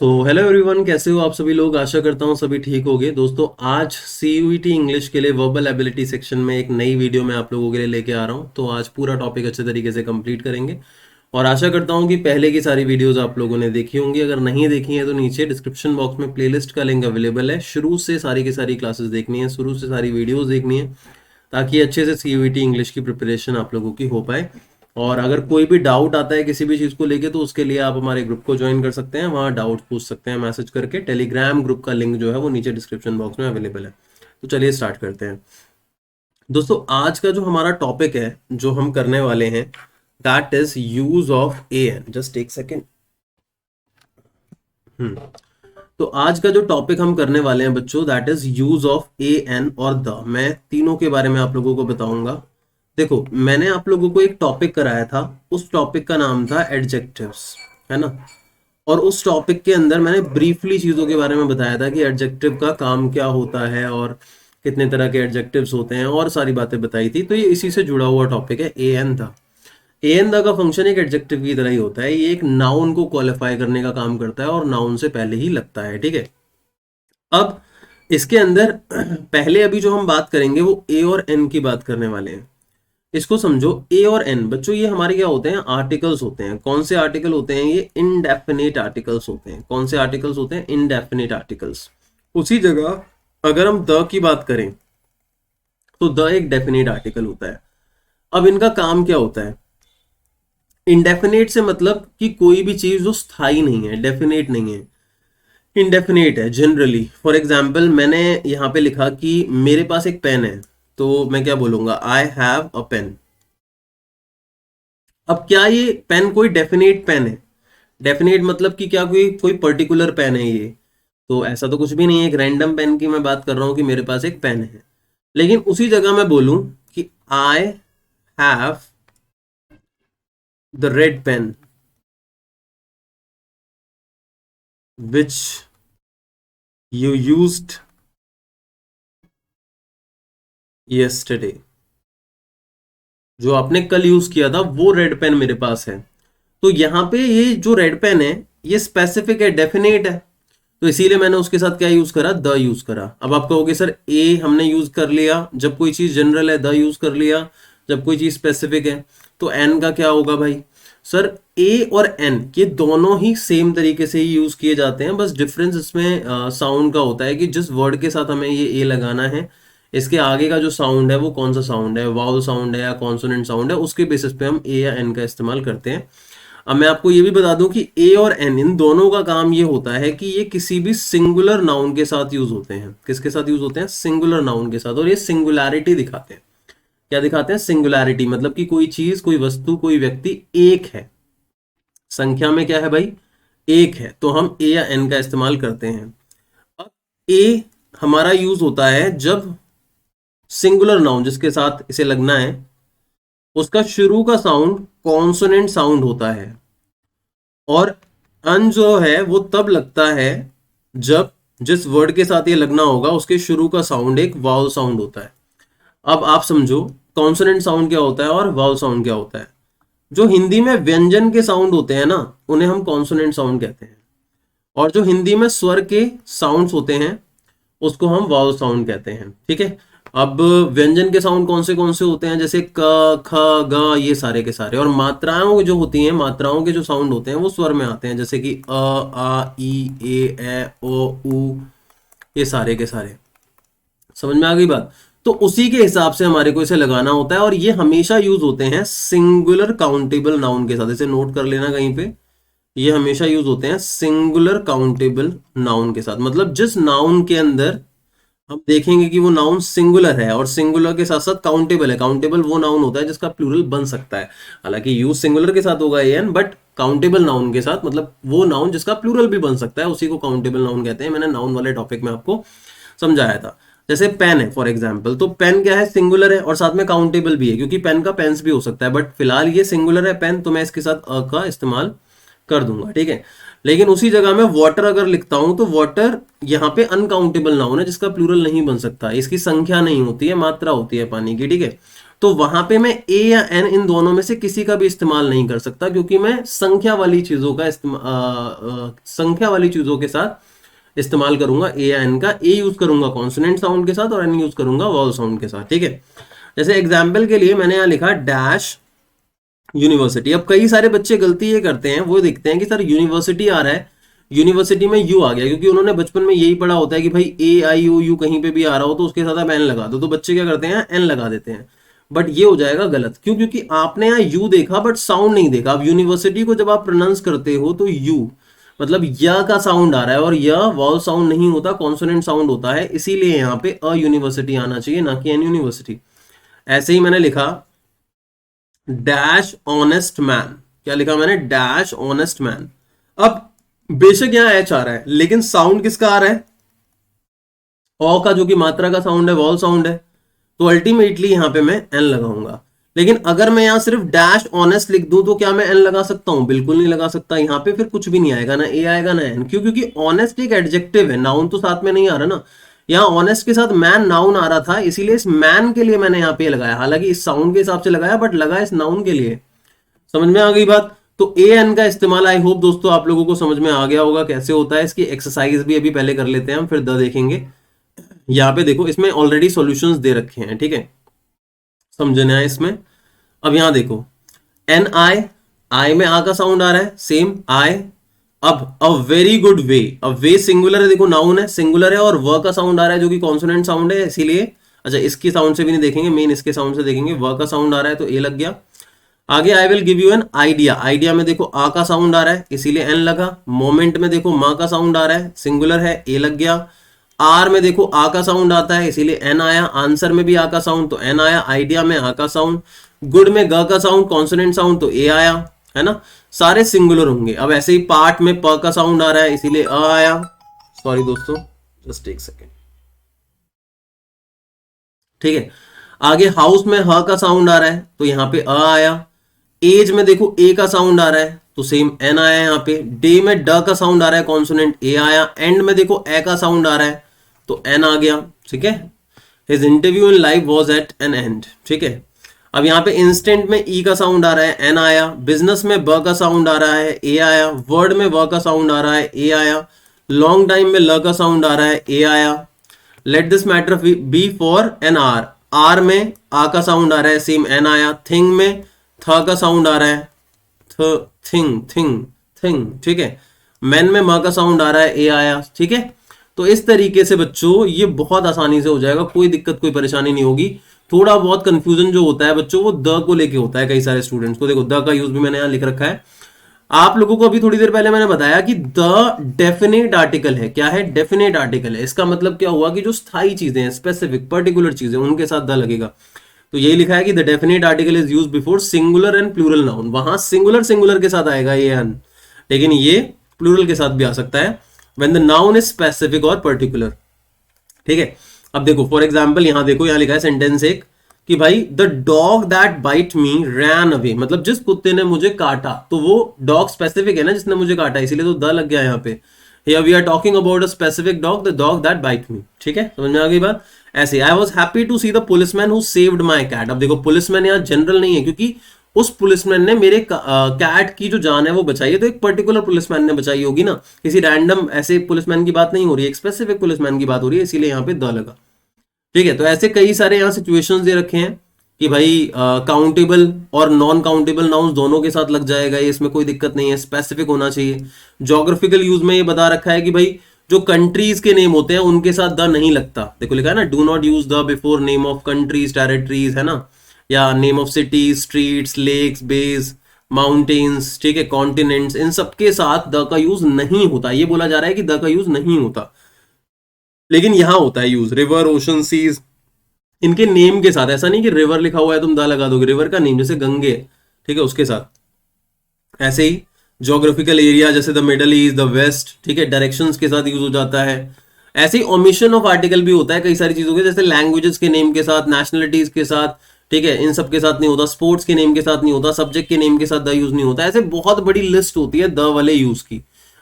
Hello everyone, कैसे हो आप सभी लोग। आशा करता हूँ सभी ठीक होंगे। दोस्तों, आज सीयूईटी इंग्लिश के लिए वर्बल एबिलिटी सेक्शन में एक नई वीडियो मैं आप लोगों के लिए लेके आ रहा हूँ। तो आज पूरा टॉपिक अच्छे तरीके से कंप्लीट करेंगे और आशा करता हूँ कि पहले की सारी वीडियोस आप लोगों ने देखी होंगी। अगर नहीं देखी है तो नीचे डिस्क्रिप्शन बॉक्स में प्लेलिस्ट का लिंक अवेलेबल है। शुरू से सारी की सारी क्लासेस देखनी है, शुरू से सारी वीडियोस देखनी है, ताकि अच्छे से सीयूईटी इंग्लिश की प्रिपरेशन आप लोगों की हो पाए। और अगर कोई भी डाउट आता है किसी भी चीज़ को लेके, तो उसके लिए आप हमारे ग्रुप को ज्वाइन कर सकते हैं। वहाँ डाउट पूछ सकते हैं मैसेज करके। टेलीग्राम ग्रुप का लिंक जो है वो नीचे डिस्क्रिप्शन बॉक्स में अवेलेबल है। तो चलिए स्टार्ट करते हैं। दोस्तों, आज का जो हमारा टॉपिक है, जो हम करने वाले हैं, that is use of a an. Just एक सेकेंड। तो आज का जो टॉपिक हम करने वाले हैं बच्चों, that is use of a an और द। मैं तीनों के बारे में आप लोगों को बताऊंगा। देखो, मैंने आप लोगों को एक टॉपिक कराया था। उस टॉपिक का नाम था एडजेक्टिव्स, है ना। और उस टॉपिक के अंदर मैंने ब्रीफली चीजों के बारे में बताया था कि एडजेक्टिव का काम क्या होता है और कितने तरह के एडजेक्टिव्स होते हैं, और सारी बातें बताई थी। तो ये इसी से जुड़ा हुआ टॉपिक है, a an the. A an the का फंक्शन एक एडजेक्टिव की तरह ही होता है। ये एक नाउन को क्वालिफाई करने का काम करता है और नाउन से पहले ही लगता है, ठीक है। अब इसके अंदर पहले अभी जो हम बात करेंगे वो ए और एन की बात करने वाले हैं। इसको समझो, ए और एन बच्चों, ये हमारे क्या होते हैं? आर्टिकल्स होते हैं। कौन से आर्टिकल होते हैं? ये इनडेफिनेट आर्टिकल्स होते हैं। कौन से आर्टिकल्स होते हैं? Indefinite articles. उसी जगह अगर हम द की बात करें तो द एक डेफिनेट आर्टिकल होता है। अब इनका काम क्या होता है? इनडेफिनेट से मतलब कि कोई भी चीज जो स्थायी नहीं है, डेफिनेट नहीं है, इनडेफिनेट है जनरली। फॉर एग्जाम्पल, मैंने यहां पे लिखा कि मेरे पास एक पेन है, तो मैं क्या बोलूंगा? I have a pen. अब क्या ये पेन कोई डेफिनेट पेन है? डेफिनेट मतलब कि क्या कोई कोई पर्टिकुलर पेन है ये? तो ऐसा तो कुछ भी नहीं है। एक रैंडम पेन की मैं बात कर रहा हूं कि मेरे पास एक पेन है। लेकिन उसी जगह मैं बोलूं कि I have the red pen which you used yesterday. जो आपने कल यूज किया था वो रेड पेन मेरे पास है। तो यहां पे ये जो रेड पेन है, ये स्पेसिफिक है, डेफिनेट है। तो इसीलिए मैंने उसके साथ क्या यूज करा? द यूज करा। अब आप कहोगे सर, ए हमने यूज कर लिया जब कोई चीज जनरल है, द यूज कर लिया जब कोई चीज स्पेसिफिक है, तो एन का क्या होगा भाई? सर, ए और एन ये दोनों ही सेम तरीके से ही यूज किए जाते हैं। बस डिफरेंस इसमें साउंड का होता है कि जिस वर्ड के साथ हमें ये ए लगाना है, इसके आगे का जो साउंड है वो कौन सा साउंड है, वावल साउंड है या कॉन्सोनेंट साउंड है, उसके बेसिस पे हम ए या एन का इस्तेमाल करते हैं। अब मैं आपको ये भी बता दूं कि ए और एन इन दोनों का काम ये होता है कि ये किसी भी सिंगुलर नाउन के साथ यूज होते हैं। किसके साथ यूज होते हैं? सिंगुलर नाउन के साथ। और ये सिंगुलैरिटी दिखाते हैं। क्या दिखाते हैं? सिंगुलैरिटी, मतलब कि कोई चीज, कोई वस्तु, कोई व्यक्ति एक है। संख्या में क्या है भाई? एक है। तो हम ए या एन का इस्तेमाल करते हैं। अब ए हमारा यूज होता है जब सिंगुलर नाउन जिसके साथ इसे लगना है, उसका शुरू का साउंड कॉन्सोनेंट साउंड होता है। और अन जो है वो तब लगता है जब जिस वर्ड के साथ ये लगना होगा उसके शुरू का साउंड एक वावल साउंड होता है। अब आप समझो, कॉन्सोनेंट साउंड क्या होता है और वावल साउंड क्या होता है। जो हिंदी में व्यंजन के साउंड होते हैं ना, उन्हें हम कॉन्सोनेंट साउंड कहते हैं। और जो हिंदी में स्वर के साउंड्स होते हैं उसको हम वावल साउंड कहते हैं, ठीक है। अब व्यंजन के साउंड कौन से होते हैं? जैसे क, ख, ग, ये सारे के सारे। और मात्राओं जो होती हैं, मात्राओं के जो साउंड होते हैं वो स्वर में आते हैं, जैसे कि अ, आ, ई, ए, ओ, उ, ये सारे के सारे। समझ में आ गई बात? तो उसी के हिसाब से हमारे को इसे लगाना होता है। और ये हमेशा यूज होते हैं सिंगुलर काउंटेबल नाउन के साथ। इसे नोट कर लेना कहीं पे। ये हमेशा यूज होते हैं सिंगुलर काउंटेबल नाउन के साथ। मतलब जिस नाउन के अंदर हम देखेंगे कि वो नाउन सिंगुलर है और सिंगुलर के साथ साथ काउंटेबल है। काउंटेबल वो नाउन होता है जिसका प्लूरल बन सकता है। हालांकि यूज सिंगुलर के साथ होगा एन, बट काउंटेबल नाउन के साथ, मतलब वो नाउन जिसका प्लूरल भी बन सकता है, उसी को काउंटेबल नाउन कहते हैं। मैंने नाउन वाले टॉपिक में आपको समझाया था। जैसे पेन है फॉर एग्जाम्पल, तो पेन क्या है? सिंगुलर है और साथ में काउंटेबल भी है, क्योंकि पेन का पेंस भी हो सकता है। बट फिलहाल ये सिंगुलर है पेन, तो मैं इसके साथ अ का इस्तेमाल कर दूंगा, ठीक है। लेकिन उसी जगह में वाटर अगर लिखता हूं तो वाटर यहाँ पे अनकाउंटेबल नाउन है जिसका प्लूरल नहीं बन सकता। इसकी संख्या नहीं होती है, मात्रा होती है पानी की, ठीक है। तो वहां पे मैं ए या एन इन दोनों में से किसी का भी इस्तेमाल नहीं कर सकता, क्योंकि मैं संख्या वाली चीजों का संख्या वाली चीजों के साथ इस्तेमाल करूंगा ए या एन का। ए यूज करूंगा कॉन्सोनेंट साउंड के साथ और एन यूज करूंगा वॉवल साउंड के साथ, ठीक है। जैसे एग्जाम्पल के लिए मैंने यहां लिखा डैश यूनिवर्सिटी। अब कई सारे बच्चे गलती ये करते हैं, वो देखते हैं कि सर यूनिवर्सिटी आ रहा है, यूनिवर्सिटी में यू आ गया, क्योंकि उन्होंने बचपन में यही पढ़ा होता है कि भाई ए आई ओ यू कहीं पे भी आ रहा हो तो उसके साथ आप एन लगा दो, तो बच्चे क्या करते हैं एन लगा देते हैं। बट ये हो जाएगा गलत, क्यों? क्योंकि आपने यहाँ यू देखा बट साउंड नहीं देखा। अब यूनिवर्सिटी को जब आप प्रोनाउंस करते हो तो यू मतलब य का साउंड आ रहा है, और य वॉल साउंड नहीं होता, कॉन्सोनेंट साउंड होता है, इसीलिए यहाँ पे अ यूनिवर्सिटी आना चाहिए, ना कि एन यूनिवर्सिटी। ऐसे ही मैंने लिखा डैश ऑनेस्ट मैन। क्या लिखा मैंने? Dash honest man. अब बेशक यहां एच आ रहा है, लेकिन साउंड किसका आ रहा है? ओ का, जो कि मात्रा का साउंड है, वॉल साउंड है। तो अल्टीमेटली यहां पे मैं एन लगाऊंगा। लेकिन अगर मैं यहां सिर्फ डैश ऑनेस्ट लिख दूं तो क्या मैं एन लगा सकता हूं? बिल्कुल नहीं लगा सकता। यहां पे फिर कुछ भी नहीं आएगा, ना ए आएगा ना एन। क्यों? क्योंकि ऑनेस्ट एक एडजेक्टिव है, नाउन तो साथ में नहीं आ रहा ना। यहाँ ऑनेस्ट के साथ मैन नाउन आ रहा था, इसीलिए इस मैन के लिए मैंने यहाँ पे लगाया, हालांकि इस साउंड के हिसाब से लगाया बट लगा इस नाउन के लिए। समझ में आ गई बात? तो ए एन का इस्तेमाल आई होप दोस्तों आप लोगों को समझ में आ गया होगा कैसे होता है। इसकी एक्सरसाइज भी अभी पहले कर लेते हैं हम, फिर द देखेंगे। यहाँ पे देखो, इसमें ऑलरेडी सॉल्यूशंस दे रखे हैं, ठीक है, समझना है इसमें। अब यहां देखो एन आई, आई में आ का साउंड आ रहा है, सेम आई। अब अ वेरी गुड वे, अब वे सिंगुलर है, देखो नाउन है, सिंगुलर है, और व का साउंड आ रहा है जो कि कॉन्सोनेंट साउंड है, इसीलिए अच्छा इसकी साउंड से भी नहीं देखेंगे, मेन इसके साउंड से देखेंगे। व का साउंड आ रहा है तो ए लग गया। आगे I will give you an idea, idea में देखो आ का साउंड आ रहा है इसीलिए एन लगा। मोमेंट में देखो माँ का साउंड आ रहा है, सिंगुलर है, ए लग गया। आर में देखो आ का साउंड आता है इसीलिए एन आया। आंसर में भी आ का साउंड तो एन आया। आइडिया में आ का साउंड। गुड में ग का साउंड, कॉन्सोनेंट साउंड तो ए आया, है ना, सारे सिंगुलर होंगे। अब ऐसे ही पार्ट में प का साउंड आ रहा है इसीलिए अ आया। सॉरी दोस्तों, जस्ट एक सेकेंड, ठीक है। आगे हाउस में ह का साउंड आ रहा है तो यहाँ पे अ आया। एज में देखो ए का साउंड आ रहा है तो सेम एन आया यहाँ पे। डे में ड का साउंड आ रहा है, कॉन्सोनेंट ए आया। एंड में देखो ए का साउंड आ रहा है तो एन आ गया, ठीक है। His interview in life was at an end, ठीक है। अब यहाँ पे इंस्टेंट में ई का साउंड आ रहा है, एन आया। बिजनेस में ब का साउंड आ रहा है, ए आया। वर्ड में व का साउंड आ रहा है, ए आया। लॉन्ग टाइम में ल का साउंड आ रहा है, ए आया। Let this matter be for an R, R में आ का साउंड आ रहा है, सेम एन आया। थिंग में थ का साउंड आ रहा है, थिंग थिंग थिंग, ठीक है। मैन में म का साउंड आ रहा है, ए आया, ठीक है। तो इस तरीके से बच्चों ये बहुत आसानी से हो जाएगा, कोई दिक्कत कोई परेशानी नहीं होगी। थोड़ा बहुत कंफ्यूजन जो होता है बच्चों वो द को लेके होता है कई सारे स्टूडेंट्स को। देखो द का यूज भी मैंने यहां लिख रखा है। आप लोगों को अभी थोड़ी देर पहले मैंने बताया कि द डेफिनेट आर्टिकल है। क्या है? डेफिनेट आर्टिकल है। इसका मतलब क्या हुआ कि जो स्थायी चीजें हैं, स्पेसिफिक पर्टिकुलर चीजें, उनके साथ द लगेगा। तो यही लिखा है कि the definite article is use before singular and plural noun. वहां सिंगुलर सिंगुलर के साथ आएगा ये एन, लेकिन ये प्लूरल के साथ भी आ सकता है when the noun is specific और पर्टिकुलर, ठीक है। अब देखो फॉर एग्जाम्पल, यहां देखो, यहां लिखा है सेंटेंस एक कि भाई the dog that bite me ran away, मतलब जिस कुत्ते ने मुझे काटा। तो वो डॉग स्पेसिफिक है ना, जिसने मुझे काटा, इसीलिए तो द लग गया यहाँ पे। Here we are talking about a specific dog, the dog that bite me, ठीक है, समझ में आ गई बात। ऐसे I was happy to see the policeman who saved my cat. अब देखो पुलिसमैन यहाँ जनरल नहीं है, क्योंकि उस पुलिसमैन ने मेरे कैट की जो जान है वो बचाई है, तो एक पर्टिकुलर पुलिसमैन ने बचाई होगी ना, किसी रैंडम ऐसे पुलिसमैन की बात नहीं हो रही है, एक स्पेसिफिक पुलिसमैन की बात हो रही है, इसीलिए यहाँ पे द लगा, ठीक है। तो ऐसे कई सारे यहाँ सिचुएशंस दे रखे हैं कि भाई काउंटेबल और नॉन काउंटेबल नाउन्स दोनों के साथ लग जाएगा ये, इसमें कोई दिक्कत नहीं है, स्पेसिफिक होना चाहिए। जोग्राफिकल यूज में ये बता रखा है कि भाई जो कंट्रीज के नेम होते हैं उनके साथ द नहीं लगता। देखो लिखा है ना, do not use the before name of countries, territories, है ना, या name of cities, streets, lakes, bays, mountains, ठीक है, कॉन्टिनेंट्स, इन सबके साथ द का यूज नहीं होता। ये बोला जा रहा है कि द का यूज नहीं होता, लेकिन यहां होता है यूज। रिवर, ओशन, सीज, इनके नेम के साथ। ऐसा नहीं कि रिवर लिखा हुआ है तुम दा लगा दोगे, रिवर का नेम जैसे गंगे, ठीक है, उसके साथ। ऐसे ही ज्योग्राफिकल एरिया जैसे the middle east, the west, ठीक है, डायरेक्शंस के साथ यूज हो जाता है। ऐसे ही ओमिशन ऑफ आर्टिकल भी होता है कई सारी चीजों के, जैसे लैंग्वेजेस के नेम के साथ, नेशनलिटीज के साथ, ठीक है, इन सब के साथ नहीं होता। स्पोर्ट्स के नेम के साथ नहीं होता, सब्जेक्ट के नेम के साथ द यूज नहीं होता। ऐसे बहुत बड़ी लिस्ट होती है द वाले यूज की।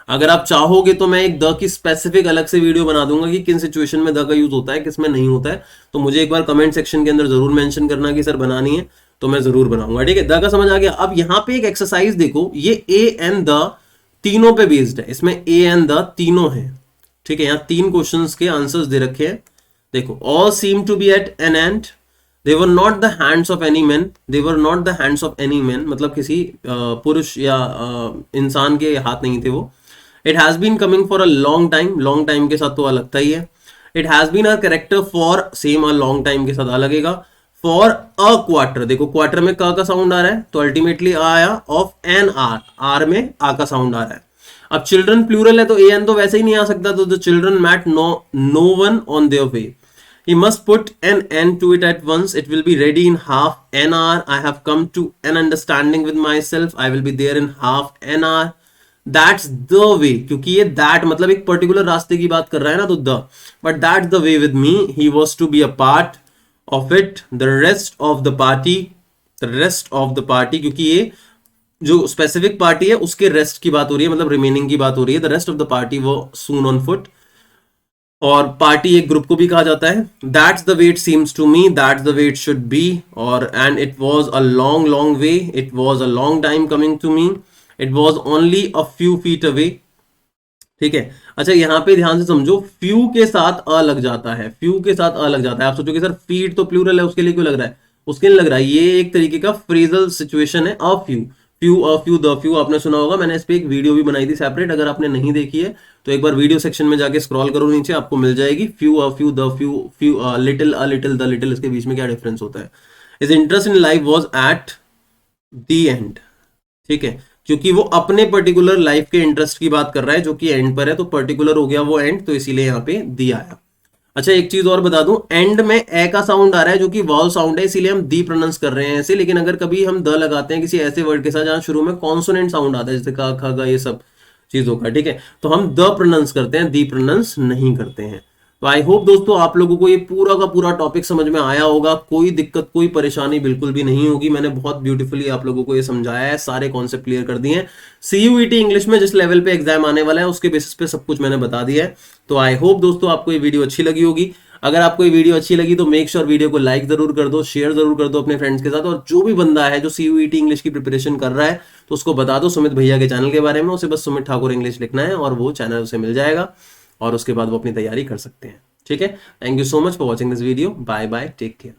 अगर आप चाहोगे तो मैं एक द की स्पेसिफिक अलग से वीडियो बना दूंगा कि किन सिचुएशन में द का यूज होता है, किस में नहीं होता है। तो मुझे एक बार कमेंट सेक्शन के अंदर जरूर मेंशन करना कि सर बनानी है, तो मैं जरूर बनाऊंगा। ठीक है, द का समझ आ गया। अब यहाँ पे एक एक्सरसाइज देखो, ये ए एंड द तीनों पे बेस्ड है, इसमें ए एंड द तीनों है। ठीक है, यहाँ 3 क्वेश्चंस के आंसर्स दे रखे हैं। देखो, all seem to be at an end, they were not the hands of any man, they were not the hands of any man, मतलब किसी पुरुष या इंसान के हाथ नहीं थे वो। It has been coming for a long time, long time के साथ तो अलग था ही है। It has been a character for, same a long time के साथ अलग लगेगा। फॉर अ क्वार्टर, देखो क्वार्टर में क का साउंड आ रहा है तो अल्टीमेटली आ आया, ऑफ एन आर, आर में आ का साउंड आ रहा है। अब चिल्ड्रन प्लूरल है तो ए एन तो वैसे ही नहीं आ सकता, तो the children met no one on their way. He must put an end to it at once. It will be ready in half an hour. I have come to an understanding with myself. I will be there in half an hour. That's the way, क्योंकि ये that मतलब एक particular रास्ते की बात कर रहा है ना, तो the, but that's the way with me. He was to be a part of it. The rest of the party, the rest of the party, क्योंकि ये जो स्पेसिफिक पार्टी है उसके रेस्ट की बात हो रही है, मतलब रिमेनिंग की बात हो रही है। The rest of the party वो सून ऑन फुट, और पार्टी एक ग्रुप को भी कहा जाता है। That's the way it seems to me, that's the way it should be, और and it was a long long way, it was a long time coming to me, it was only a few feet away. ठीक है, अच्छा यहाँ पे ध्यान से समझो, few के साथ अ लग जाता है, फ्यू के साथ अ लग जाता है। आप सोचोगे सर फीट तो प्लूरल है, उसके लिए क्यों लग रहा है? उसके लिए लग रहा है, ये एक तरीके का फ्रेजल सिचुएशन है। A few, few a few the few, आपने सुना होगा, मैंने इस पे एक वीडियो भी बनाई थी सेपरेट, अगर आपने नहीं देखी है तो एक बार वीडियो सेक्शन में जाके स्क्रॉल करो नीचे, आपको मिल जाएगी। Few a few the few, few little a little the little, इसके बीच में क्या डिफरेंस होता है? Is interest in life was at the end. ठीक है, क्योंकि वो अपने पर्टिकुलर लाइफ के इंटरेस्ट की बात कर रहा है जो कि एंड पर है, तो पर्टिकुलर हो गया वो एंड, तो इसीलिए यहाँ पे दी आया। अच्छा एक चीज और बता दूं, एंड में ए का साउंड आ रहा है जो कि वॉल साउंड है, इसीलिए हम दी प्रोनाउंस कर रहे हैं ऐसे। लेकिन अगर कभी हम द लगाते हैं किसी ऐसे वर्ड के साथ जहां शुरू में कॉन्सोनेंट साउंड आता है, जैसे का ख गा ये सब चीजों का, ठीक है, तो हम द प्रोनाउंस करते हैं, दी प्रोनाउंस नहीं करते हैं। तो आई होप दोस्तों आप लोगों को ये पूरा का पूरा टॉपिक समझ में आया होगा, कोई दिक्कत कोई परेशानी बिल्कुल भी नहीं होगी। मैंने बहुत ब्यूटीफुली आप लोगों को ये समझाया है, सारे कॉन्सेप्ट क्लियर कर दिए हैं। सीयूईटी इंग्लिश में जिस लेवल पे एग्जाम आने वाला है उसके बेसिस पे सब कुछ मैंने बता दिया है। तो आई होप दोस्तों आपको ये वीडियो अच्छी लगी होगी। अगर आपको ये वीडियो अच्छी लगी तो मेक श्योर वीडियो को लाइक जरूर कर दो, शेयर जरूर कर दो अपने फ्रेंड्स के साथ, और जो भी बंदा है जो सीयूईटी इंग्लिश की प्रिपरेशन कर रहा है तो उसको बता दो सुमित भैया के चैनल के बारे में। उसे बस सुमित ठाकुर इंग्लिश लिखना है और वो चैनल उसे मिल जाएगा, और उसके बाद वो अपनी तैयारी कर सकते हैं। ठीक है, thank you so much for watching this video, bye bye, take care.